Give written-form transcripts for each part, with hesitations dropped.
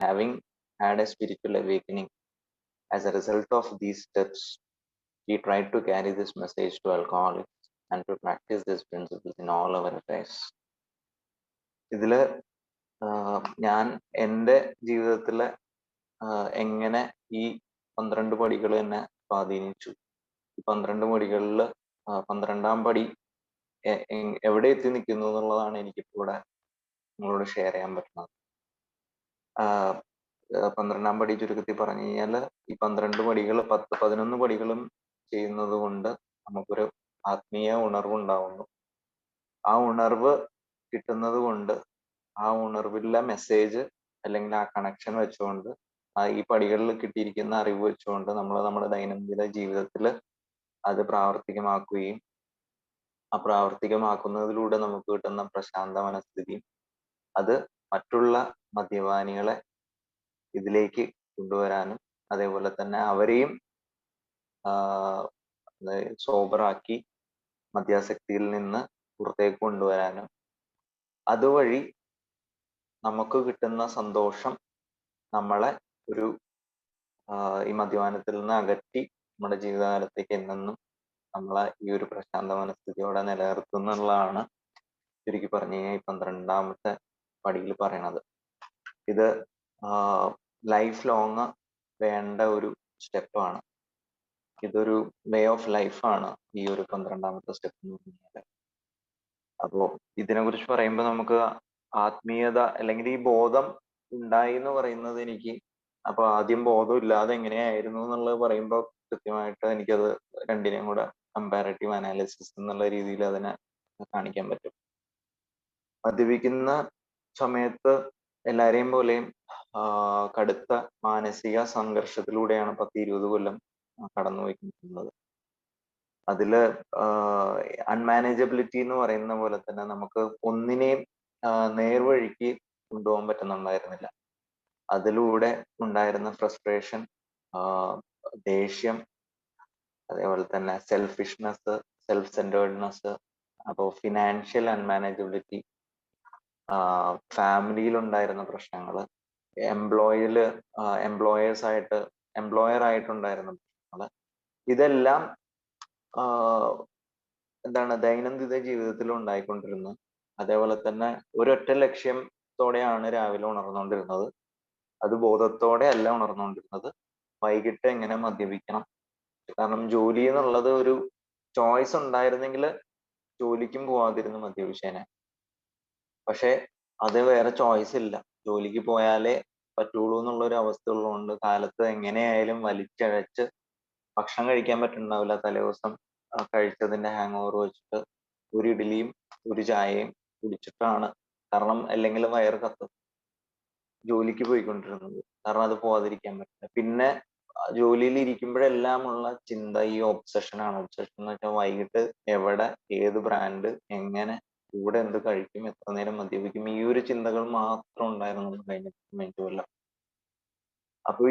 having had a spiritual awakening, as a result of these steps, we tried to carry this message to alcoholics and to practice these principles in all our affairs. ഇതില് ഞാൻ എൻ്റെ ജീവിതത്തിലെ എങ്ങനെ ഈ 12 പടികൾ എന്നെ സ്വാധീനിച്ചു. ഈ 12 പടികളിൽ 12ാം പടി എവിടെ എത്തി നിൽക്കുന്നു എന്നുള്ളതാണ് എനിക്കിപ്പോൾ ഇവിടെ നിങ്ങളോട് ഷെയർ ചെയ്യാൻ പറ്റുന്നത്. 12ാം പടി ചുരുക്കത്തിൽ പറഞ്ഞു കഴിഞ്ഞാൽ ഈ 12 പടികൾ 11 പടികളും ചെയ്യുന്നത് കൊണ്ട് നമുക്കൊരു ആത്മീയ ഉണർവ് ഉണ്ടാവുന്നു. ആ ഉണർവ് കിട്ടുന്നത് കൊണ്ട് ആ ഉണർവിലെ മെസ്സേജ് അല്ലെങ്കിൽ ആ കണക്ഷൻ വെച്ചുകൊണ്ട് ഈ പടികളിൽ കിട്ടിയിരിക്കുന്ന അറിവ് വെച്ചുകൊണ്ട് നമ്മൾ നമ്മുടെ ദൈനംദിന ജീവിതത്തിൽ അത് പ്രാവർത്തികമാക്കുകയും ആ പ്രാവർത്തികമാക്കുന്നതിലൂടെ നമുക്ക് കിട്ടുന്ന പ്രശാന്ത മനസ്ഥിതിയും അത് മറ്റുള്ള മദ്യപാനികളെ ഇതിലേക്ക് കൊണ്ടുവരാനും അതേപോലെ തന്നെ അവരെയും സോബറാക്കി മദ്യാസക്തിയിൽ നിന്ന് പുറത്തേക്ക് കൊണ്ടുവരാനും അതുവഴി നമുക്ക് കിട്ടുന്ന സന്തോഷം നമ്മളെ ഒരു ഈ മദ്യപാനത്തിൽ നിന്ന് അകറ്റി നമ്മുടെ ജീവിതകാലത്തേക്ക് എന്നെന്നും നമ്മളെ ഈ ഒരു പ്രശാന്ത മനസ്ഥിതിയോടെ നിലനിർത്തുന്നുള്ളതാണ് ചുരുക്കി പറഞ്ഞു കഴിഞ്ഞാൽ ഈ 12ാമത്തെ പടിയിൽ പറയണത്. ഇത് ലൈഫ് ലോങ് വേണ്ട ഒരു സ്റ്റെപ്പാണ്. ഇതൊരു വേ ഓഫ് ലൈഫാണ് ഈ ഒരു 12ാമത്തെ സ്റ്റെപ്പ് എന്ന് പറഞ്ഞാൽ. അപ്പോ ഇതിനെ കുറിച്ച് പറയുമ്പോൾ നമുക്ക് ആത്മീയത അല്ലെങ്കിൽ ഈ ബോധം ഉണ്ടായി എന്ന് പറയുന്നത് എനിക്ക് അപ്പൊ ആദ്യം ബോധം ഇല്ലാതെ എങ്ങനെയായിരുന്നു എന്നുള്ളത് പറയുമ്പോൾ കൃത്യമായിട്ട് എനിക്കത് രണ്ടിനെയും കൂടെ കമ്പാരറ്റീവ് അനാലിസിസ് എന്നുള്ള രീതിയിൽ അതിനെ കാണിക്കാൻ പറ്റും. മദ്യപിക്കുന്ന സമയത്ത് എല്ലാരെയും പോലെയും കടുത്ത മാനസിക സംഘർഷത്തിലൂടെയാണ് 10-20 കൊല്ലം കടന്നുപോയിക്കൊണ്ടിരുന്നത്. അതില് അൺമാനേജബിലിറ്റി എന്ന് പറയുന്ന പോലെ തന്നെ നമുക്ക് ഒന്നിനെയും നേർവഴിക്ക് കൊണ്ടുപോകാൻ പറ്റുന്നുണ്ടായിരുന്നില്ല. അതിലൂടെ ഉണ്ടായിരുന്ന ഫ്രസ്ട്രേഷൻ, ദേഷ്യം, അതേപോലെ തന്നെ സെൽഫിഷ്നെസ്, സെൽഫ് സെന്റേർഡ്നെസ്, അപ്പോൾ ഫിനാൻഷ്യൽ അൺമാനേജബിലിറ്റി, ഫാമിലിയിൽ ഉണ്ടായിരുന്ന പ്രശ്നങ്ങൾ, എംപ്ലോയർ ആയിട്ടുണ്ടായിരുന്ന പ്രശ്നങ്ങൾ, ഇതെല്ലാം എന്താണ് ദൈനംദിന ജീവിതത്തിൽ ഉണ്ടായിക്കൊണ്ടിരുന്നു. അതേപോലെ തന്നെ ഒരൊറ്റ ലക്ഷ്യത്തോടെയാണ് രാവിലെ ഉണർന്നുകൊണ്ടിരുന്നത്. അത് ബോധത്തോടെ അല്ല ഉണർന്നുകൊണ്ടിരുന്നത്. വൈകിട്ട് എങ്ങനെ മദ്യപിക്കണം. കാരണം ജോലി എന്നുള്ളത് ഒരു ചോയ്സ് ഉണ്ടായിരുന്നെങ്കിൽ ജോലിക്കും പോവാതിരുന്നു മദ്യപിച്ചേനെ. പക്ഷെ അത് വേറെ ചോയ്സ് ഇല്ല. ജോലിക്ക് പോയാലേ പറ്റുള്ളൂ എന്നുള്ള ഒരു അവസ്ഥ ഉള്ളതുകൊണ്ട് കാലത്ത് എങ്ങനെയായാലും വലിച്ചഴച്ച് ഭക്ഷണം കഴിക്കാൻ പറ്റുന്നുണ്ടാവില്ല. തലേദിവസം കഴിച്ചതിന്റെ ഹാങ് ഓവർ വെച്ചിട്ട് ഒരു ഇഡ്ഡലിയും ഒരു ചായയും കുടിച്ചിട്ടാണ്, കാരണം അല്ലെങ്കിൽ വയറ് കത്തും, ജോലിക്ക് പോയിക്കൊണ്ടിരുന്നത്. കാരണം അത് പോവാതിരിക്കാൻ പറ്റില്ല. പിന്നെ ജോലിയിൽ ഇരിക്കുമ്പോഴെല്ലാം ഉള്ള ചിന്ത ഈ ഒബ്സഷനാണ്. ഒബ്സഷൻ എന്ന് വെച്ചാൽ വൈകിട്ട് എവിടെ, ഏത് ബ്രാൻഡ്, എങ്ങനെ, കൂടെ എന്ത് കഴിക്കും, എത്ര നേരം മദ്യപിക്കും, ഈ ഒരു ചിന്തകൾ മാത്രം ഉണ്ടായിരുന്നു കഴിഞ്ഞ കൊല്ലം. അപ്പൊ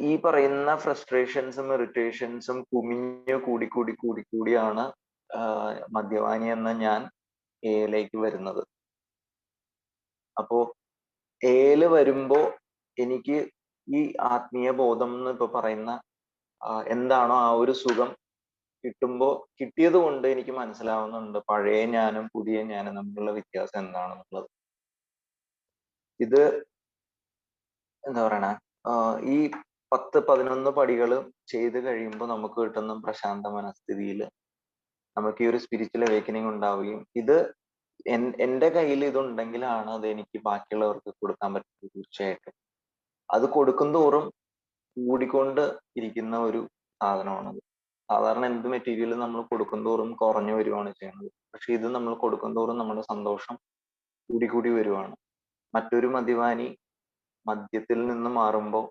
ഈ പറയുന്ന ഫ്രസ്ട്രേഷൻസും ഇറിറ്റേഷൻസും കുമിഞ്ഞ് കൂടിയാണ് മദ്യപാനി എന്ന ഞാൻ എയിലേക്ക് വരുന്നത്. അപ്പോ എയില് വരുമ്പോ എനിക്ക് ഈ ആത്മീയ ബോധം എന്ന് ഇപ്പൊ പറയുന്ന എന്താണോ ആ ഒരു സുഖം കിട്ടിയത് കൊണ്ട് എനിക്ക് മനസ്സിലാവുന്നുണ്ട് പഴയ ഞാനും പുതിയ ഞാനും തമ്മിലുള്ള വ്യത്യാസം എന്താണെന്നുള്ളത്. ഇത് എന്താ പറയണേ, ഈ 10-11 പടികൾ ചെയ്ത് കഴിയുമ്പോൾ നമുക്ക് കിട്ടുന്ന പ്രശാന്ത മനസ്ഥിതിയിൽ നമുക്ക് ഈ ഒരു സ്പിരിച്വൽ അവേക്കനിങ് ഉണ്ടാവുകയും ഇത് എൻ്റെ കയ്യിൽ ഇതുണ്ടെങ്കിലാണ് അത് എനിക്ക് ബാക്കിയുള്ളവർക്ക് കൊടുക്കാൻ പറ്റുന്നത്. തീർച്ചയായിട്ടും അത് കൊടുക്കും തോറും കൂടിക്കൊണ്ട് ഇരിക്കുന്ന ഒരു സാധനമാണത്. സാധാരണ എന്ത് മെറ്റീരിയലും നമ്മൾ കൊടുക്കും തോറും കുറഞ്ഞു വരുവാണ് ചെയ്യുന്നത്. പക്ഷെ ഇത് നമ്മൾ കൊടുക്കും തോറും നമ്മുടെ സന്തോഷം കൂടി വരുവാണ്. മറ്റൊരു മദ്യപാനി മദ്യത്തിൽ നിന്ന് മാറുമ്പോൾ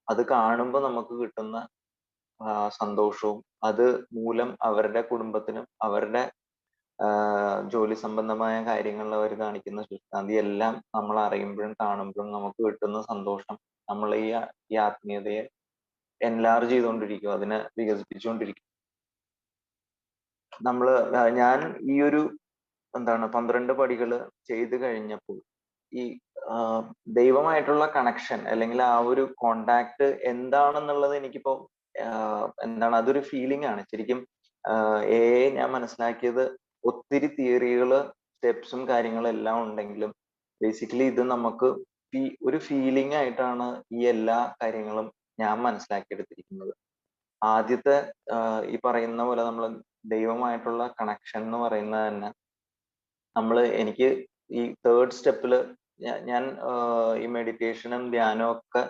അത് കാണുമ്പോൾ നമുക്ക് കിട്ടുന്ന സന്തോഷവും അത് മൂലം അവരുടെ കുടുംബത്തിനും അവരുടെ ജോലി സംബന്ധമായ കാര്യങ്ങളിൽ അവർ കാണിക്കുന്ന ശുഷ്കാന്തി എല്ലാം നമ്മൾ അറിയുമ്പോഴും കാണുമ്പോഴും നമുക്ക് കിട്ടുന്ന സന്തോഷം നമ്മൾ ഈ ആത്മീയതയെ എൻലാർജ് ചെയ്തുകൊണ്ടിരിക്കും, അതിനെ വികസിപ്പിച്ചുകൊണ്ടിരിക്കും. ഞാൻ ഈ ഒരു 12 പടികൾ ചെയ്ത് കഴിഞ്ഞപ്പോൾ ഈ ദൈവമായിട്ടുള്ള കണക്ഷൻ അല്ലെങ്കിൽ ആ ഒരു കോണ്ടാക്ട് എന്താണെന്നുള്ളത് എനിക്കിപ്പോ എന്താണ് അതൊരു ഫീലിംഗ് ആണ് ശരിക്കും. ഞാൻ മനസ്സിലാക്കിയത് ഒത്തിരി തിയറികള് സ്റ്റെപ്സും കാര്യങ്ങളും എല്ലാം ഉണ്ടെങ്കിലും ബേസിക്കലി ഇത് നമുക്ക് ഒരു ഫീലിംഗ് ആയിട്ടാണ് ഈ എല്ലാ കാര്യങ്ങളും ഞാൻ മനസ്സിലാക്കിയെടുത്തിരിക്കുന്നത്. ആദ്യത്തെ ഈ പറയുന്ന പോലെ നമ്മൾ ദൈവമായിട്ടുള്ള കണക്ഷൻ എന്ന് പറയുന്നത് തന്നെ എനിക്ക് ഈ തേർഡ് സ്റ്റെപ്പില് ഞാൻ ഈ മെഡിറ്റേഷനും ധ്യാനവും ഒക്കെ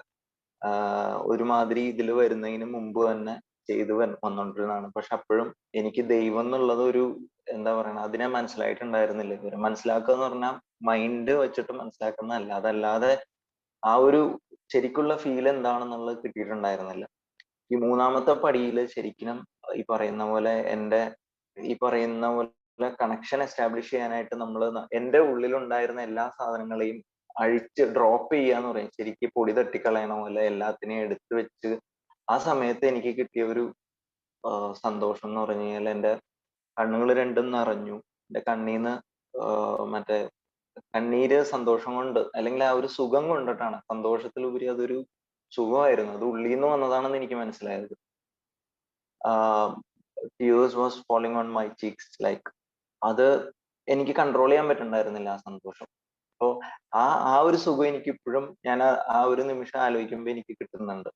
ഒരുമാതിരി ഇതിൽ വരുന്നതിന് മുമ്പ് തന്നെ ചെയ്തു വന്നോണ്ടിരുന്നതാണ്. പക്ഷെ അപ്പോഴും എനിക്ക് ദൈവം എന്നുള്ളത് ഒരു എന്താ പറയണ അതിനെ മനസ്സിലായിട്ടുണ്ടായിരുന്നില്ല ഇതുവരെ. മനസ്സിലാക്കുക എന്ന് പറഞ്ഞാൽ മൈൻഡ് വെച്ചിട്ട് മനസ്സിലാക്കുന്നതല്ല, അതല്ലാതെ ആ ഒരു ശരിക്കുള്ള ഫീൽ എന്താണെന്നുള്ളത് കിട്ടിയിട്ടുണ്ടായിരുന്നില്ല. ഈ മൂന്നാമത്തെ പടിയിൽ ശരിക്കും ഈ പറയുന്ന പോലെ ഈ പറയുന്ന പോലെ കണക്ഷൻ എസ്റ്റാബ്ലിഷ് ചെയ്യാനായിട്ട് നമ്മൾ എന്റെ ഉള്ളിലുണ്ടായിരുന്ന എല്ലാ സാധനങ്ങളെയും അഴിച്ച് ഡ്രോപ്പ് ചെയ്യാന്ന് പറയും. ശരിക്കും പൊടി തട്ടിക്കളയണ പോലെ എല്ലാത്തിനെയും എടുത്തു വെച്ച് ആ സമയത്ത് എനിക്ക് കിട്ടിയ ഒരു സന്തോഷം എന്ന് പറഞ്ഞു കഴിഞ്ഞാൽ എന്റെ കണ്ണുകൾ രണ്ടും നിറഞ്ഞു. എന്റെ കണ്ണീന്ന് മറ്റേ കണ്ണീര് സന്തോഷം കൊണ്ട് അല്ലെങ്കിൽ ആ ഒരു സുഖം കൊണ്ടിട്ടാണ്, സന്തോഷത്തിലുപരി അതൊരു സുഖമായിരുന്നു. അത് ഉള്ളിൽ നിന്ന് വന്നതാണെന്ന് എനിക്ക് മനസ്സിലായത്. Tears was falling on my cheeks like അത് എനിക്ക് കൺട്രോൾ ചെയ്യാൻ പറ്റുന്നുണ്ടായിരുന്നില്ല ആ സന്തോഷം. അപ്പോ ആ ഒരു സുഖം എനിക്ക് ഇപ്പോഴും ഞാൻ ആ ഒരു നിമിഷം ആലോചിക്കുമ്പോൾ എനിക്ക് കിട്ടുന്നുണ്ട്.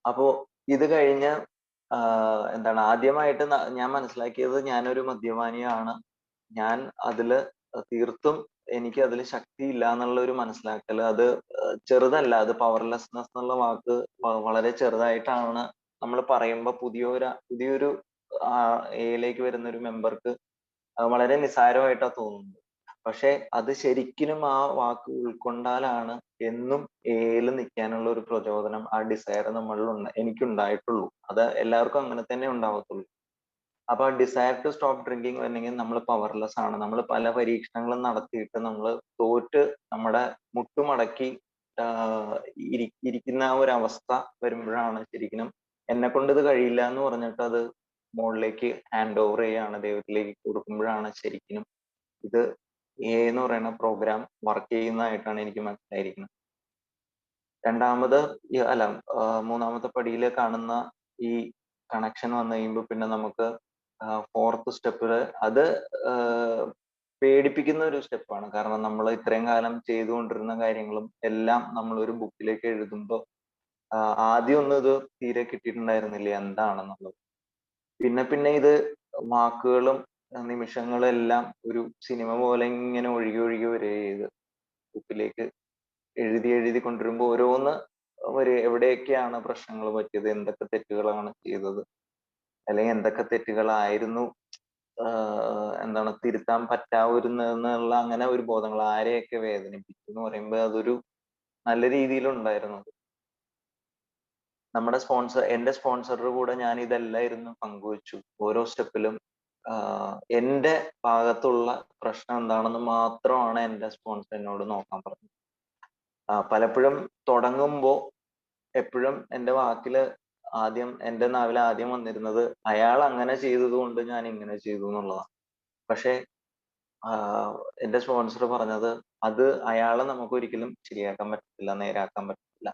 അപ്പോ ഇത് കഴിഞ്ഞ് എന്താണ് ആദ്യമായിട്ട് ഞാൻ മനസ്സിലാക്കിയത് ഞാനൊരു മദ്യപാനിയാണ്. ഞാൻ അതില് തീർത്തും എനിക്ക് അതിൽ ശക്തിയില്ല എന്നുള്ള ഒരു മനസ്സിലാക്കൽ അത് ചെറുതല്ല. അത് പവർലെസ്നെസ് എന്നുള്ള വാക്ക് വളരെ ചെറുതായിട്ടാണ് നമ്മൾ പറയുമ്പോൾ പുതിയൊരു എയിലേക്ക് വരുന്ന ഒരു മെമ്പർക്ക് വളരെ നിസ്സാരമായിട്ടാ തോന്നുന്നത്. പക്ഷെ അത് ശരിക്കും ആ വാക്ക് ഉൾക്കൊണ്ടാലാണ് എന്നും എയിൽ നിൽക്കാനുള്ള ഒരു പ്രചോദനം, ആ ഡിസയർ നമ്മളിൽ എനിക്കുണ്ടായിട്ടുള്ളൂ. അത് എല്ലാവർക്കും അങ്ങനെ തന്നെ ഉണ്ടാവത്തുള്ളൂ. അപ്പൊ ഡിസയർ ടു സ്റ്റോപ്പ് ഡ്രിങ്കിങ് വരണമെങ്കിൽ നമ്മൾ പവർലെസ് ആണ്. നമ്മൾ പല പരീക്ഷണങ്ങളും നടത്തിയിട്ട് നമ്മൾ തോറ്റ് നമ്മുടെ മുട്ടുമടക്കി ഇരിക്കുന്ന ആ ഒരു അവസ്ഥ വരുമ്പോഴാണ് ശരിക്കും എന്നെ കൊണ്ട് ഇത് കഴിയില്ല എന്ന് പറഞ്ഞിട്ട് അത് മുകളിലേക്ക് ഹാൻഡ് ഓവർ ചെയ്യാണ്, ദൈവത്തിലേക്ക് കൊടുക്കുമ്പോഴാണ് ശരിക്കും ഇത് എന്ന് പറയുന്ന പ്രോഗ്രാം വർക്ക് ചെയ്യുന്നതായിട്ടാണ് എനിക്ക് മനസ്സിലായിരിക്കുന്നത്. രണ്ടാമത് അല്ല മൂന്നാമത്തെ പടിയിൽ കാണുന്ന ഈ കണക്ഷൻ വന്നു കഴിയുമ്പോൾ പിന്നെ നമുക്ക് ഫോർത്ത് സ്റ്റെപ്പില് അത് പേടിപ്പിക്കുന്ന ഒരു സ്റ്റെപ്പാണ്. കാരണം നമ്മൾ ഇത്രയും കാലം ചെയ്തുകൊണ്ടിരുന്ന കാര്യങ്ങളും എല്ലാം നമ്മൾ ഒരു ബുക്കിലേക്ക് എഴുതുമ്പോൾ ആദ്യം ഒന്നും ഇത് തീരെ കിട്ടിയിട്ടുണ്ടായിരുന്നില്ല എന്താണെന്നുള്ളത്. പിന്നെ പിന്നെ ഇത് വാക്കുകളും നിമിഷങ്ങളും എല്ലാം ഒരു സിനിമ പോലെ ഇങ്ങനെ ഒഴുകി ഒഴുകി വരിക ബുക്കിലേക്ക് എഴുതി കൊണ്ടുവരുമ്പോൾ ഓരോന്ന് എവിടെയൊക്കെയാണ് പ്രശ്നങ്ങൾ പറ്റിയത്, എന്തൊക്കെ തെറ്റുകളാണ് ചെയ്തത്, അല്ലെങ്കിൽ എന്തൊക്കെ തെറ്റുകളായിരുന്നു എന്താണ് തിരുത്താൻ പറ്റാവുന്നതെന്നുള്ള അങ്ങനെ ഒരു ബോധങ്ങൾ, ആരെയൊക്കെ വേദനിപ്പിച്ചു എന്ന് പറയുമ്പോൾ അതൊരു നല്ല രീതിയിലുണ്ടായിരുന്നു. എന്റെ സ്പോൺസറുടെ കൂടെ ഞാൻ ഇതെല്ലായിരുന്നു പങ്കുവച്ചു. ഓരോ സ്റ്റെപ്പിലും എന്റെ ഭാഗത്തുള്ള പ്രശ്നം എന്താണെന്ന് മാത്രമാണ് എന്റെ സ്പോൺസർ എന്നോട് നോക്കാൻ പറഞ്ഞത്. പലപ്പോഴും തുടങ്ങുമ്പോ എപ്പോഴും എന്റെ എന്റെ നാവിൽ ആദ്യം വന്നിരുന്നത് അയാൾ അങ്ങനെ ചെയ്തത് കൊണ്ട് ഞാൻ ഇങ്ങനെ ചെയ്തു എന്നുള്ളതാണ്. പക്ഷെ എന്റെ സ്പോൺസർ പറഞ്ഞത് അത് അയാളെ നമുക്ക് ഒരിക്കലും ശരിയാക്കാൻ പറ്റത്തില്ല, നേരാക്കാൻ പറ്റത്തില്ല.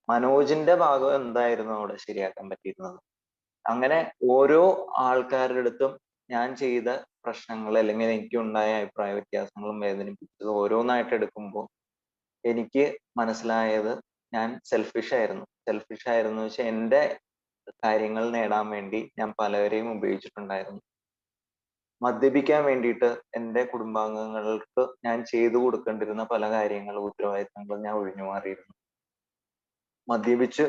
മനോജിന്റെ ഭാഗം എന്തായിരുന്നു അവിടെ ശരിയാക്കാൻ പറ്റിയിരുന്നത്. അങ്ങനെ ഓരോ ആൾക്കാരുടെ അടുത്തും ഞാൻ ചെയ്ത പ്രശ്നങ്ങൾ അല്ലെങ്കിൽ എനിക്കുണ്ടായ അഭിപ്രായ വ്യത്യാസങ്ങളും വേദനിപ്പിച്ചത് ഓരോന്നായിട്ട് എടുക്കുമ്പോൾ എനിക്ക് മനസ്സിലായത് ഞാൻ സെൽഫിഷ് ആയിരുന്നു വെച്ചാൽ എന്റെ കാര്യങ്ങൾ നേടാൻ വേണ്ടി ഞാൻ പലരെയും ഉപയോഗിച്ചിട്ടുണ്ടായിരുന്നു. മദ്യപിക്കാൻ വേണ്ടിയിട്ട് എന്റെ കുടുംബാംഗങ്ങൾക്ക് ഞാൻ ചെയ്തു കൊടുക്കേണ്ടിരുന്ന പല കാര്യങ്ങളും ഉത്തരവാദിത്തങ്ങളും ഞാൻ ഒഴിഞ്ഞു മാറിയിരുന്നു. മദ്യപിച്ച്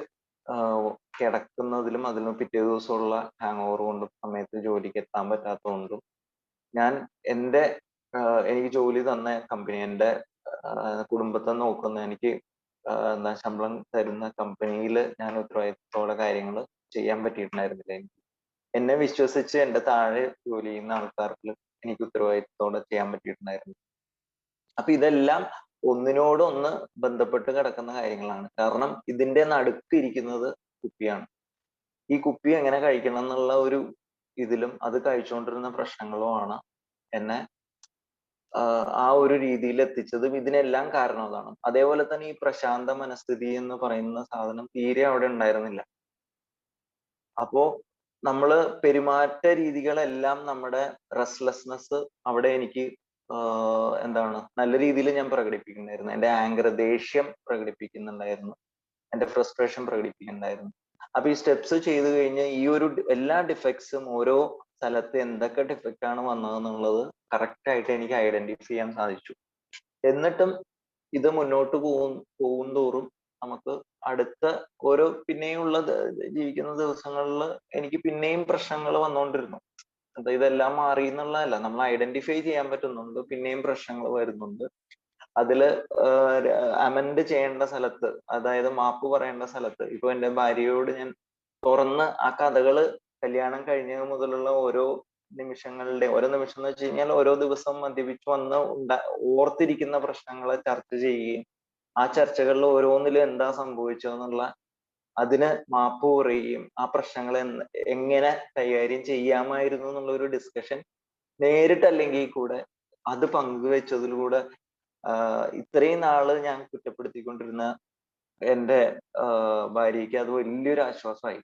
കിടക്കുന്നതിലും അതിലും പിറ്റേ ദിവസമുള്ള ഹാങ് ഓവർ കൊണ്ടും സമയത്ത് ജോലിക്ക് എത്താൻ പറ്റാത്തതുകൊണ്ടും ഞാൻ എനിക്ക് ജോലി തന്ന കമ്പനി, എന്റെ കുടുംബത്തെ നോക്കുന്ന, എനിക്ക് ശമ്പളം തരുന്ന കമ്പനിയിൽ ഞാൻ ഉത്തരവാദിത്തത്തോടെ കാര്യങ്ങൾ ചെയ്യാൻ പറ്റിയിട്ടുണ്ടായിരുന്നില്ല. എന്നെ വിശ്വസിച്ച് എന്റെ താഴെ ജോലി ചെയ്യുന്ന ആൾക്കാർക്ക് എനിക്ക് ഉത്തരവാദിത്തത്തോടെ ചെയ്യാൻ പറ്റിയിട്ടുണ്ടായിരുന്നു. അപ്പൊ ഇതെല്ലാം ഒന്നിനോടൊന്ന് ബന്ധപ്പെട്ട് കിടക്കുന്ന കാര്യങ്ങളാണ്. കാരണം ഇതിന്റെ നടുക്ക് ഇരിക്കുന്നത് കുപ്പിയാണ്. ഈ കുപ്പി എങ്ങനെ കഴിക്കണം എന്നുള്ള ഒരു ഇതിലും അത് കഴിച്ചുകൊണ്ടിരുന്ന പ്രശ്നങ്ങളുമാണ് എന്നെ ആ ഒരു രീതിയിൽ എത്തിച്ചതും ഇതിനെല്ലാം കാരണം അതാണ്. അതേപോലെ തന്നെ ഈ പ്രശാന്ത മനസ്ഥിതി എന്ന് പറയുന്ന സാധനം തീരെ അവിടെ ഉണ്ടായിരുന്നില്ല. അപ്പോ നമ്മള് പെരുമാറ്റ രീതികളെല്ലാം നമ്മുടെ റെസ്റ്റ്ലെസ്നെസ് അവിടെ എനിക്ക് എന്താണ് നല്ല രീതിയിൽ ഞാൻ പ്രകടിപ്പിക്കുന്നുണ്ടായിരുന്നു. എന്റെ ആങ്കർ, ദേഷ്യം പ്രകടിപ്പിക്കുന്നുണ്ടായിരുന്നു. എന്റെ ഫ്രസ്ട്രേഷൻ പ്രകടിപ്പിക്കുന്നുണ്ടായിരുന്നു. അപ്പൊ ഈ സ്റ്റെപ്സ് ചെയ്തു കഴിഞ്ഞ് ഈ ഒരു എല്ലാ ഡിഫക്ട്സും ഓരോ സ്ഥലത്ത് എന്തൊക്കെ ഡിഫക്റ്റ് ആണ് വന്നതെന്നുള്ളത് കറക്റ്റ് ആയിട്ട് എനിക്ക് ഐഡന്റിഫൈ ചെയ്യാൻ സാധിച്ചു. എന്നിട്ടും ഇത് മുന്നോട്ട് പോകും തോറും നമുക്ക് അടുത്ത ഓരോ പിന്നെയുള്ള ജീവിക്കുന്ന ദിവസങ്ങളിൽ എനിക്ക് പിന്നെയും പ്രശ്നങ്ങൾ വന്നുകൊണ്ടിരുന്നു. എന്താ ഇതെല്ലാം മാറി എന്നുള്ളതല്ല, നമ്മൾ ഐഡന്റിഫൈ ചെയ്യാൻ പറ്റുന്നുണ്ട്, പിന്നെയും പ്രശ്നങ്ങൾ വരുന്നുണ്ട്. അതില് അമെൻഡ് ചെയ്യേണ്ട സ്ഥലത്ത്, അതായത് മാപ്പ് പറയേണ്ട സ്ഥലത്ത്, ഇപ്പൊ എന്റെ ഭാര്യയോട് ഞാൻ തുറന്ന് ആ കഥകള് കല്യാണം കഴിഞ്ഞത് മുതലുള്ള ഓരോ ഓരോ നിമിഷം എന്ന് വെച്ച് കഴിഞ്ഞാൽ ഓരോ ദിവസം മദ്യപിച്ച് വന്ന് ഓർത്തിരിക്കുന്ന പ്രശ്നങ്ങളെ ചർച്ച ചെയ്യുകയും ആ ചർച്ചകളിൽ ഓരോന്നിലും എന്താ സംഭവിച്ചതെന്നുള്ള അതിന് മാപ്പ് പറയുകയും ആ പ്രശ്നങ്ങളെ എങ്ങനെ കൈകാര്യം ചെയ്യാമായിരുന്നു എന്നുള്ള ഒരു ഡിസ്കഷൻ നേരിട്ടല്ലെങ്കിൽ കൂടെ അത് പങ്കുവെച്ചതിലൂടെ ഇത്രയും നാള് ഞാൻ കുറ്റപ്പെടുത്തിക്കൊണ്ടിരുന്ന എന്റെ ഭാര്യയ്ക്ക് അത് വലിയൊരു ആശ്വാസമായി.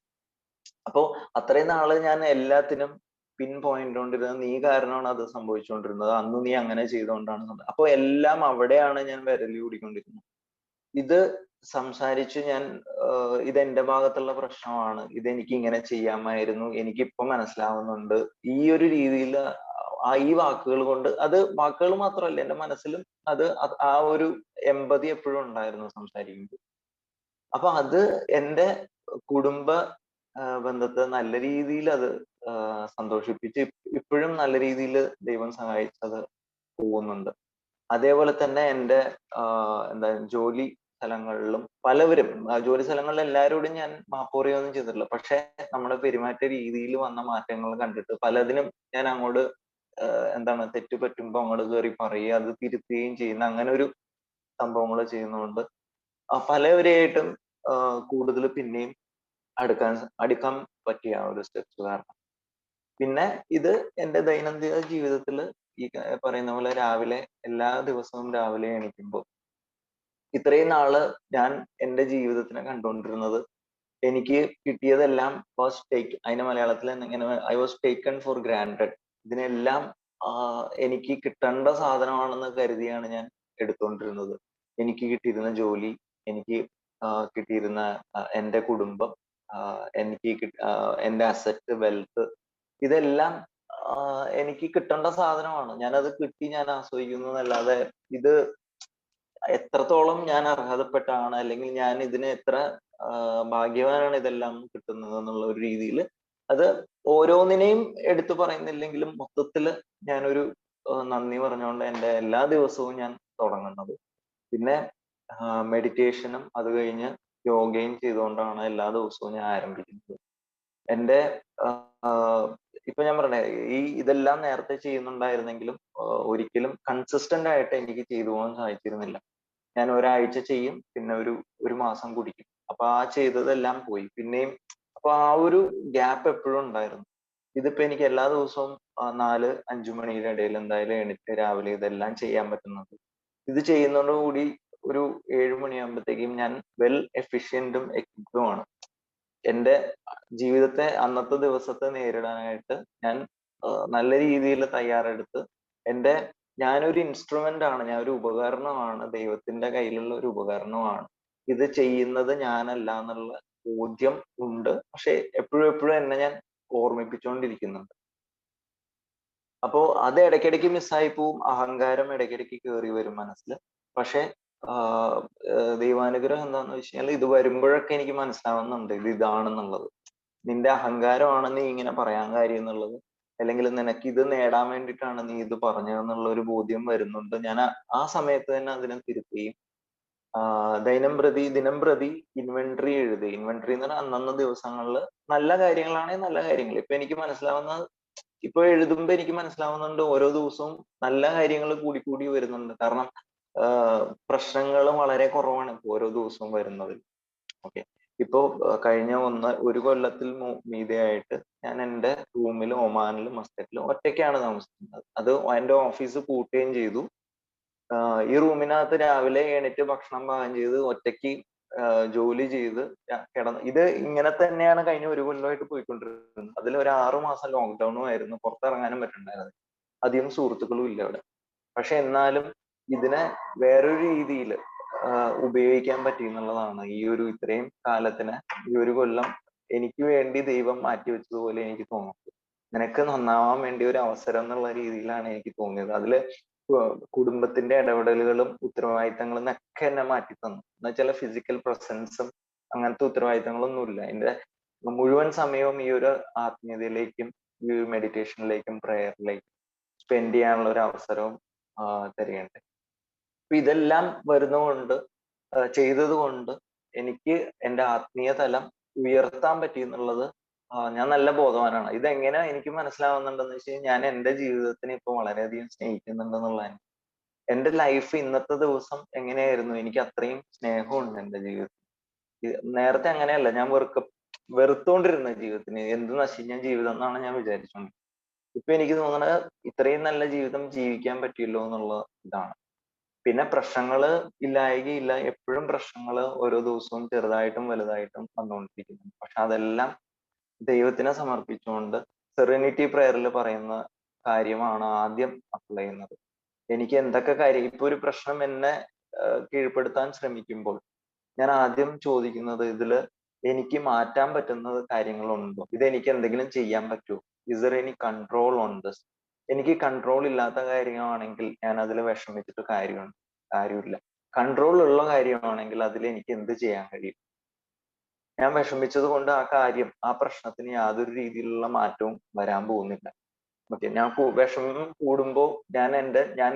അപ്പോ അത്രയും നാള് ഞാൻ എല്ലാത്തിനും പിൻ പോയിന്റ് കൊണ്ടിരുന്നത് നീ കാരണമാണ് അത് സംഭവിച്ചുകൊണ്ടിരുന്നത്, അന്ന് നീ അങ്ങനെ ചെയ്തുകൊണ്ടാണ്. അപ്പൊ എല്ലാം അവിടെയാണ് ഞാൻ വിരലി കൂടിക്കൊണ്ടിരുന്നത്. ഇത് സംസാരിച്ച് ഞാൻ ഇത് എന്റെ ഭാഗത്തുള്ള പ്രശ്നമാണ്, ഇതെനിക്ക് ഇങ്ങനെ ചെയ്യാമായിരുന്നു, എനിക്കിപ്പോ മനസ്സിലാവുന്നുണ്ട്, ഈ ഒരു രീതിയിൽ ഈ വാക്കുകൾ കൊണ്ട്, അത് വാക്കുകൾ മാത്രമല്ല എന്റെ മനസ്സിലും അത് ആ ഒരു എമ്പതി എപ്പോഴും ഉണ്ടായിരുന്നു സംസാരിക്കുമ്പോൾ. അപ്പൊ അത് എന്റെ കുടുംബ ബന്ധത്തെ നല്ല രീതിയിൽ അത് സന്തോഷിപ്പിച്ച് ഇപ്പോഴും നല്ല രീതിയിൽ ദൈവം സഹായിച്ചത് പോകുന്നുണ്ട്. അതേപോലെ തന്നെ എന്റെ എന്താ ജോലി സ്ഥലങ്ങളിലും പലവരും, ജോലി സ്ഥലങ്ങളിൽ എല്ലാവരോടും ഞാൻ മാപ്പ് പറയുകയൊന്നും ചെയ്തിട്ടില്ല. പക്ഷെ നമ്മുടെ പെരുമാറ്റ രീതിയിൽ വന്ന മാറ്റങ്ങൾ കണ്ടിട്ട് പലതിനും ഞാൻ അങ്ങോട്ട് എന്താണ് തെറ്റ് പറ്റുമ്പോ അങ്ങോട്ട് കയറി പറയുക, അത് തിരുത്തുകയും ചെയ്യുന്ന അങ്ങനെ ഒരു സംഭവങ്ങൾ ചെയ്യുന്നതുകൊണ്ട് പലവരെയായിട്ടും കൂടുതൽ പിന്നെയും അടുക്കാൻ പറ്റിയ ആ ഒരു സ്റ്റെപ്സ് കാരണം. പിന്നെ ഇത് എന്റെ ദൈനംദിന ജീവിതത്തിൽ ഈ പറയുന്ന പോലെ രാവിലെ എല്ലാ ദിവസവും രാവിലെ എണീക്കുമ്പോൾ ഇത്രയും നാള് ഞാൻ എന്റെ ജീവിതത്തിനെ കണ്ടുകൊണ്ടിരുന്നത് എനിക്ക് കിട്ടിയതെല്ലാം വാസ് ടേക്ക്, അതിന്റെ മലയാളത്തിൽ ഇങ്ങനെ I was taken four granted. ഇതിനെല്ലാം എനിക്ക് കിട്ടേണ്ട സാധനമാണെന്ന് കരുതിയാണ് ഞാൻ എടുത്തുകൊണ്ടിരുന്നത്. എനിക്ക് കിട്ടിയിരുന്ന ജോലി, എനിക്ക് കിട്ടിയിരുന്ന എന്റെ കുടുംബം, എനിക്ക് എന്റെ അസറ്റ്, വെൽത്ത്, ഇതെല്ലാം എനിക്ക് കിട്ടേണ്ട സാധനമാണ്. ഞാനത് കിട്ടി ഞാൻ ആസ്വദിക്കുന്നു എന്നല്ലാതെ ഇത് എത്രത്തോളം ഞാൻ അർഹതപ്പെട്ടാണ്, അല്ലെങ്കിൽ ഞാൻ ഇതിന് എത്ര ഭാഗ്യവാനാണ് ഇതെല്ലാം കിട്ടുന്നത് എന്നുള്ള ഒരു രീതിയിൽ അത് ഓരോന്നിനെയും എടുത്തു പറയുന്നില്ലെങ്കിലും മൊത്തത്തില് ഞാനൊരു നന്ദി പറഞ്ഞുകൊണ്ട് എന്റെ എല്ലാ ദിവസവും ഞാൻ തുടങ്ങുന്നത്. പിന്നെ മെഡിറ്റേഷനും അത് കഴിഞ്ഞ് യോഗയും ചെയ്തുകൊണ്ടാണ് എല്ലാ ദിവസവും ഞാൻ ആരംഭിക്കുന്നത്. എന്റെ ഇപ്പൊ ഞാൻ പറഞ്ഞ ഇതെല്ലാം നേരത്തെ ചെയ്യുന്നുണ്ടായിരുന്നെങ്കിലും ഒരിക്കലും കൺസിസ്റ്റന്റ് ആയിട്ട് എനിക്ക് ചെയ്തു പോകാൻ സാധിച്ചിരുന്നില്ല. ഞാൻ ഒരാഴ്ച ചെയ്യും, പിന്നെ ഒരു മാസം കുടിക്കും, അപ്പൊ ആ ചെയ്തതെല്ലാം പോയി. പിന്നെയും അപ്പൊ ആ ഒരു ഗ്യാപ്പ് എപ്പോഴും ഉണ്ടായിരുന്നു. ഇതിപ്പോ എനിക്ക് എല്ലാ ദിവസവും 4-5 മണിയുടെ ഇടയിൽ എന്തായാലും എണീറ്റ് രാവിലെ ഇതെല്ലാം ചെയ്യാൻ പറ്റുന്നുണ്ട്. ഇത് ചെയ്യുന്നതോടുകൂടി ഒരു 7 മണിയാകുമ്പോഴത്തേക്കും ഞാൻ വെൽ എഫിഷ്യന്റും എക്വിപ്ഡുമാണ്. എന്റെ ജീവിതത്തെ, അന്നത്തെ ദിവസത്തെ നേരിടാനായിട്ട് ഞാൻ നല്ല രീതിയിൽ തയ്യാറെടുത്ത് എന്റെ ഞാനൊരു ഇൻസ്ട്രുമെന്റ് ആണ്, ഞാൻ ഒരു ഉപകരണമാണ്, ദൈവത്തിന്റെ കയ്യിലുള്ള ഒരു ഉപകരണമാണ്. ഇത് ചെയ്യുന്നത് ഞാനല്ല എന്നുള്ള ബോധ്യം ഉണ്ട്. പക്ഷെ എപ്പോഴും എപ്പോഴും എന്നെ ഞാൻ ഓർമ്മിപ്പിച്ചുകൊണ്ടിരിക്കുന്നുണ്ട്. അപ്പോ അത് ഇടയ്ക്കിടയ്ക്ക് മിസ്സായി പോവും. അഹങ്കാരം ഇടയ്ക്കിടയ്ക്ക് കയറി വരും മനസ്സിൽ. പക്ഷെ ദൈവാനുഗ്രഹം എന്താന്ന് വെച്ച് കഴിഞ്ഞാൽ ഇത് വരുമ്പോഴൊക്കെ എനിക്ക് മനസ്സിലാവുന്നുണ്ട് ഇത് ഇതാണെന്നുള്ളത്. നിന്റെ അഹങ്കാരമാണ് നീ ഇങ്ങനെ പറയാൻ കാര്യം എന്നുള്ളത്, അല്ലെങ്കിൽ നിനക്ക് ഇത് നേടാൻ വേണ്ടിയിട്ടാണ് നീ ഇത് പറഞ്ഞതെന്നുള്ള ഒരു ബോധ്യം വരുന്നുണ്ട്. ഞാൻ ആ സമയത്ത് തന്നെ അതിനെ തിരുത്തുകയും ദിനം പ്രതി ഇൻവെന്ററി എഴുതി. ഇൻവെന്ററി എന്ന് പറഞ്ഞാൽ അന്നന്ന് ദിവസങ്ങളിൽ നല്ല കാര്യങ്ങളാണെങ്കിൽ നല്ല കാര്യങ്ങൾ. ഇപ്പൊ എനിക്ക് മനസ്സിലാവുന്ന, ഇപ്പൊ എഴുതുമ്പോ എനിക്ക് മനസ്സിലാവുന്നുണ്ട് ഓരോ ദിവസവും നല്ല കാര്യങ്ങൾ കൂടി കൂടി വരുന്നുണ്ട്. കാരണം പ്രശ്നങ്ങൾ വളരെ കുറവാണ് ഇപ്പൊ ഓരോ ദിവസവും വരുന്നത്. ഓക്കെ, ഇപ്പോ കഴിഞ്ഞ ഒരു കൊല്ലത്തിൽ മീതെയായിട്ട് ഞാൻ എൻ്റെ റൂമിൽ ഒമാനിലും മസ്കറ്റിലും ഒറ്റയ്ക്കാണ് താമസിക്കുന്നത്. അത് എൻ്റെ ഓഫീസ് പൂട്ടുകയും ചെയ്തു. ഈ റൂമിനകത്ത് രാവിലെ എണീറ്റ് ഭക്ഷണം പാകം ചെയ്ത് ഒറ്റയ്ക്ക് ജോലി ചെയ്ത് കിടന്ന് ഇത് ഇങ്ങനെ തന്നെയാണ് കഴിഞ്ഞ ഒരു കൊല്ലമായിട്ട് പോയിക്കൊണ്ടിരുന്നത്. അതിൽ ഒരു 6 മാസം ലോക്ക്ഡൌണും ആയിരുന്നു. പുറത്തിറങ്ങാനും പറ്റുന്നുണ്ടായിരുന്നില്ല. അധികം സുഹൃത്തുക്കളും ഇല്ല അവിടെ. പക്ഷെ എന്നാലും ഇതിനെ വേറൊരു രീതിയിൽ ഉപയോഗിക്കാൻ പറ്റി എന്നുള്ളതാണ് ഈ ഒരു ഇത്രയും കാലത്തിന് ഈ ഒരു കൊല്ലം എനിക്ക് വേണ്ടി ദൈവം മാറ്റിവെച്ചതുപോലെ എനിക്ക് തോന്നുന്നത്. നിനക്ക് നന്നാവാൻ വേണ്ടി ഒരു അവസരം എന്നുള്ള രീതിയിലാണ് എനിക്ക് തോന്നിയത്. അതില് കുടുംബത്തിന്റെ ഇടപെടലുകളും ഉത്തരവാദിത്തങ്ങളും ഒക്കെ എന്നെ മാറ്റി തന്നു. എന്ന് വെച്ചാൽ ഫിസിക്കൽ പ്രസൻസും അങ്ങനത്തെ ഉത്തരവാദിത്തങ്ങളൊന്നുമില്ല. എന്റെ മുഴുവൻ സമയവും ഈ ഒരു ആത്മീയതയിലേക്കും ഈ ഒരു മെഡിറ്റേഷനിലേക്കും പ്രേയറിലേക്കും സ്പെൻഡ് ചെയ്യാനുള്ള ഒരു അവസരവും തരികയുണ്ടായി. അപ്പൊ ഇതെല്ലാം വരുന്നതുകൊണ്ട് ചെയ്തത് കൊണ്ട് എനിക്ക് എൻ്റെ ആത്മീയ തലം ഉയർത്താൻ പറ്റി എന്നുള്ളത് ഞാൻ നല്ല ബോധവാനാണ്. ഇതെങ്ങനെ എനിക്ക് മനസ്സിലാവുന്നുണ്ടെന്ന് വെച്ച് കഴിഞ്ഞാൽ ഞാൻ എൻ്റെ ജീവിതത്തിനെ ഇപ്പൊ വളരെയധികം സ്നേഹിക്കുന്നുണ്ടെന്നുള്ളതാണ്. എൻ്റെ ലൈഫ് ഇന്നത്തെ ദിവസം എങ്ങനെയായിരുന്നു, എനിക്ക് അത്രയും സ്നേഹമുണ്ട് എൻ്റെ ജീവിതത്തിൽ. നേരത്തെ അങ്ങനെയല്ല, ഞാൻ വെറുത്തോണ്ടിരുന്ന ജീവിതത്തിന്. എന്ത് നശിഞ്ഞ ജീവിതം എന്നാണ് ഞാൻ വിചാരിച്ചോണ്ട്. ഇപ്പൊ എനിക്ക് തോന്നുന്നത് ഇത്രയും നല്ല ജീവിതം ജീവിക്കാൻ പറ്റിയല്ലോ എന്നുള്ള ഇതാണ്. പിന്നെ പ്രശ്നങ്ങള് ഇല്ലായ്കയില്ല. എപ്പോഴും പ്രശ്നങ്ങള് ഓരോ ദിവസവും ചെറുതായിട്ടും വലുതായിട്ടും വന്നുകൊണ്ടിരിക്കുന്നു. പക്ഷെ അതെല്ലാം ദൈവത്തിനെ സമർപ്പിച്ചുകൊണ്ട് സെറനിറ്റി പ്രയറിൽ പറയുന്ന കാര്യമാണ് ആദ്യം അപ്ലൈ ചെയ്യുന്നത്. എനിക്ക് എന്തൊക്കെ കാര്യം ഇപ്പൊ ഒരു പ്രശ്നം എന്നെ കീഴ്പ്പെടുത്താൻ ശ്രമിക്കുമ്പോൾ ഞാൻ ആദ്യം ചോദിക്കുന്നത് ഇതില് എനിക്ക് മാറ്റാൻ പറ്റുന്ന കാര്യങ്ങളുണ്ടോ? ഇതെനിക്ക് എന്തെങ്കിലും ചെയ്യാൻ പറ്റുമോ? Is there any control on this? എനിക്ക് കൺട്രോൾ ഇല്ലാത്ത കാര്യമാണെങ്കിൽ ഞാൻ അതിൽ വിഷമിച്ചിട്ട് കാര്യമില്ല. കൺട്രോൾ ഉള്ള കാര്യമാണെങ്കിൽ അതിൽ എനിക്ക് എന്ത് ചെയ്യാൻ കഴിയും? ഞാൻ വിഷമിച്ചത് കൊണ്ട് ആ പ്രശ്നത്തിന് യാതൊരു രീതിയിലുള്ള മാറ്റവും വരാൻ പോകുന്നില്ല. ഓക്കെ, ഞാൻ വിഷമം കൂടുമ്പോൾ ഞാൻ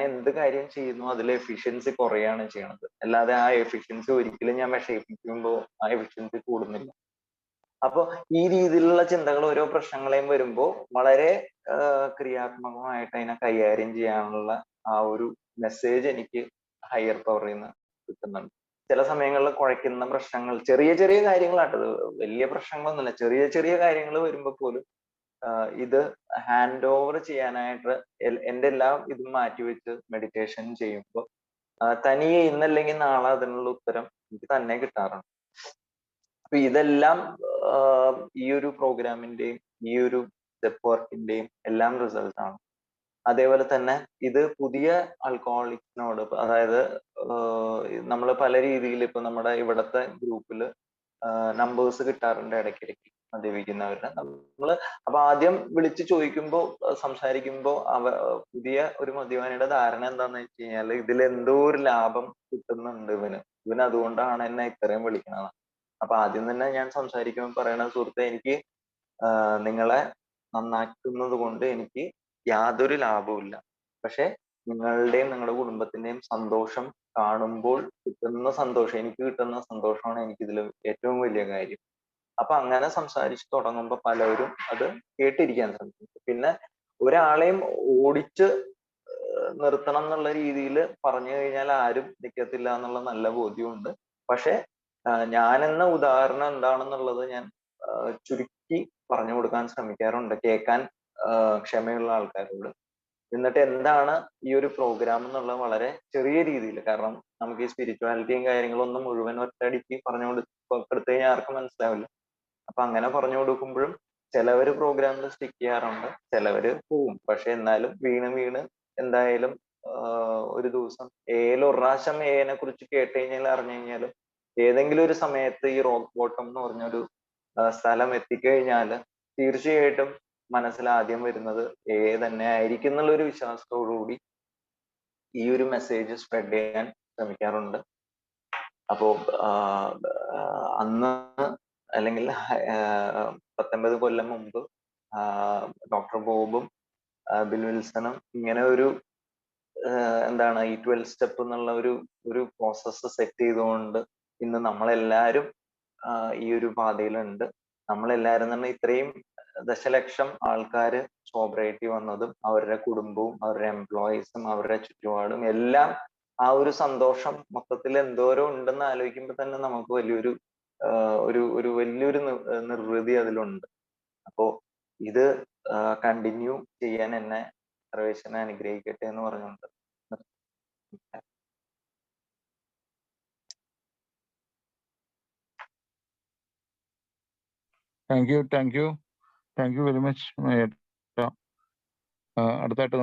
എന്ത് കാര്യം ചെയ്യുന്നു അതിൽ എഫിഷ്യൻസി കുറയാണ് ചെയ്യണത്. അല്ലാതെ ആ എഫിഷ്യൻസി ഒരിക്കലും ഞാൻ വിഷമിപ്പിക്കുമ്പോൾ ആ എഫിഷ്യൻസി കൂടുന്നില്ല. അപ്പൊ ഈ രീതിയിലുള്ള ചിന്തകൾ ഓരോ പ്രശ്നങ്ങളെയും വരുമ്പോൾ വളരെ ക്രിയാത്മകമായിട്ട് അതിനെ കൈകാര്യം ചെയ്യാനുള്ള ആ ഒരു മെസ്സേജ് എനിക്ക് ഹയർ പവറിൽ നിന്ന് കിട്ടുന്നുണ്ട്. ചില സമയങ്ങളിൽ കുഴയ്ക്കുന്ന പ്രശ്നങ്ങൾ, ചെറിയ ചെറിയ കാര്യങ്ങളാട്ടത്, വലിയ പ്രശ്നങ്ങളൊന്നുമില്ല, ചെറിയ ചെറിയ കാര്യങ്ങൾ വരുമ്പോൾ പോലും ഇത് ഹാൻഡ് ഓവർ ചെയ്യാനായിട്ട് എൻ്റെ എല്ലാം ഇതും മാറ്റിവെച്ച് മെഡിറ്റേഷൻ ചെയ്യുമ്പോൾ തനിയെ ഇന്നല്ലെങ്കിൽ നാളെ അതിനുള്ള ഉത്തരം എനിക്ക് തന്നെ കിട്ടാറുണ്ട്. അപ്പൊ ഇതെല്ലാം ഈ ഒരു പ്രോഗ്രാമിന്റെയും ഈ ഒരു സ്റ്റെപ്പ് വർക്കിന്റെയും എല്ലാം റിസൾട്ട് ആണ്. അതേപോലെ തന്നെ ഇത് പുതിയ ആൽക്കഹോളിക്സിനോട്, അതായത് നമ്മൾ പല രീതിയിൽ ഇപ്പൊ നമ്മുടെ ഇവിടത്തെ ഗ്രൂപ്പില് നമ്പേഴ്സ് കിട്ടാറുണ്ട് ഇടയ്ക്കിടയ്ക്ക് മദ്യപിക്കുന്നവരുടെ. അപ്പൊ ആദ്യം വിളിച്ച് ചോദിക്കുമ്പോൾ സംസാരിക്കുമ്പോൾ പുതിയ ഒരു മദ്യപാനിയുടെ ധാരണ എന്താന്ന് വെച്ച് കഴിഞ്ഞാൽ ഇതിൽ എന്തോ ഒരു ലാഭം കിട്ടുന്നുണ്ട് ഇവന് അതുകൊണ്ടാണ് എന്നെ ഇത്രയും വിളിക്കണത്. അപ്പൊ ആദ്യം തന്നെ ഞാൻ സംസാരിക്കുമ്പോൾ പറയണ, സുഹൃത്തെ, എനിക്ക് നിങ്ങളെ നന്നാക്കുന്നത് കൊണ്ട് എനിക്ക് യാതൊരു ലാഭവുമില്ല. പക്ഷെ നിങ്ങളുടെയും നിങ്ങളുടെ കുടുംബത്തിന്റെയും സന്തോഷം കാണുമ്പോൾ കിട്ടുന്ന സന്തോഷം, എനിക്ക് കിട്ടുന്ന സന്തോഷമാണ് എനിക്കിതിൽ ഏറ്റവും വലിയ കാര്യം. അപ്പൊ അങ്ങനെ സംസാരിച്ച് തുടങ്ങുമ്പോൾ പലരും അത് കേട്ടിരിക്കാൻ ശ്രമിക്കും. പിന്നെ ഒരാളെയും ഓടിച്ച് നിർത്തണം എന്നുള്ള രീതിയിൽ പറഞ്ഞു കഴിഞ്ഞാൽ ആരും നിൽക്കത്തില്ല എന്നുള്ള നല്ല ബോധ്യമുണ്ട്. പക്ഷെ ഞാനെന്ന ഉദാഹരണം എന്താണെന്നുള്ളത് ഞാൻ ചുരുക്കി പറഞ്ഞു കൊടുക്കാൻ ശ്രമിക്കാറുണ്ട്, കേൾക്കാൻ ക്ഷമയുള്ള ആൾക്കാരോട്. എന്നിട്ട് എന്താണ് ഈ ഒരു പ്രോഗ്രാം എന്നുള്ളത് വളരെ ചെറിയ രീതിയിൽ, കാരണം നമുക്ക് ഈ സ്പിരിച്വാലിറ്റിയും കാര്യങ്ങളൊന്നും മുഴുവൻ ഒറ്റയടിക്ക് പറഞ്ഞു കൊടുത്തു കഴിഞ്ഞാൽ ആർക്കും മനസ്സിലാവില്ല. അപ്പൊ അങ്ങനെ പറഞ്ഞു കൊടുക്കുമ്പോഴും ചിലവര് പ്രോഗ്രാമിൽ സ്റ്റിക്ക് ചെയ്യാറുണ്ട്, ചിലവര് പോവും. പക്ഷെ എന്നാലും വീണ് എന്തായാലും ഒരു ദിവസം ഒരു പ്രാവശ്യം എനെ കുറിച്ച് കേട്ട് കഴിഞ്ഞാൽ അറിഞ്ഞു കഴിഞ്ഞാലും ഏതെങ്കിലും ഒരു സമയത്ത് ഈ റോക്ക് ബോട്ടം എന്ന് പറഞ്ഞൊരു സ്ഥലം എത്തിക്കഴിഞ്ഞാൽ തീർച്ചയായിട്ടും മനസ്സിൽ ആദ്യം വരുന്നത് തന്നെ ആയിരിക്കും എന്നുള്ള ഒരു വിശ്വാസത്തോടുകൂടി ഈ ഒരു മെസ്സേജ് സ്പ്രെഡ് ചെയ്യാൻ ശ്രമിക്കാറുണ്ട്. അപ്പോ അന്ന് അല്ലെങ്കിൽ 19 കൊല്ലം മുമ്പ് ഡോക്ടർ ബോബും ബിൽ വിൽസണും ഇങ്ങനെ ഒരു എന്താണ് ഈ 12 സ്റ്റെപ്പ് എന്നുള്ള ഒരു പ്രോസസ്സ് സെറ്റ് ചെയ്തുകൊണ്ട് ഇന്ന് നമ്മളെല്ലാവരും ഈ ഒരു പാതയിലുണ്ട്. നമ്മളെല്ലാവരും തന്നെ ഇത്രയും ദശലക്ഷം ആൾക്കാര് സോബറേറ്റി വന്നതും അവരുടെ കുടുംബവും അവരുടെ എംപ്ലോയീസും അവരുടെ ചുറ്റുപാടും എല്ലാം ആ ഒരു സന്തോഷം മൊത്തത്തിൽ എന്തോരം ഉണ്ടെന്ന് ആലോചിക്കുമ്പോൾ തന്നെ നമുക്ക് വലിയൊരു ഒരു വലിയൊരു നിർവൃതി അതിലുണ്ട്. അപ്പോ ഇത് കണ്ടിന്യൂ ചെയ്യാൻ എന്നെ സർവേശ്വരനെ അനുഗ്രഹിക്കട്ടെ എന്ന് പറഞ്ഞുകൊണ്ട് താങ്ക് യു വെരി മച്ച്. അടുത്തായിട്ട്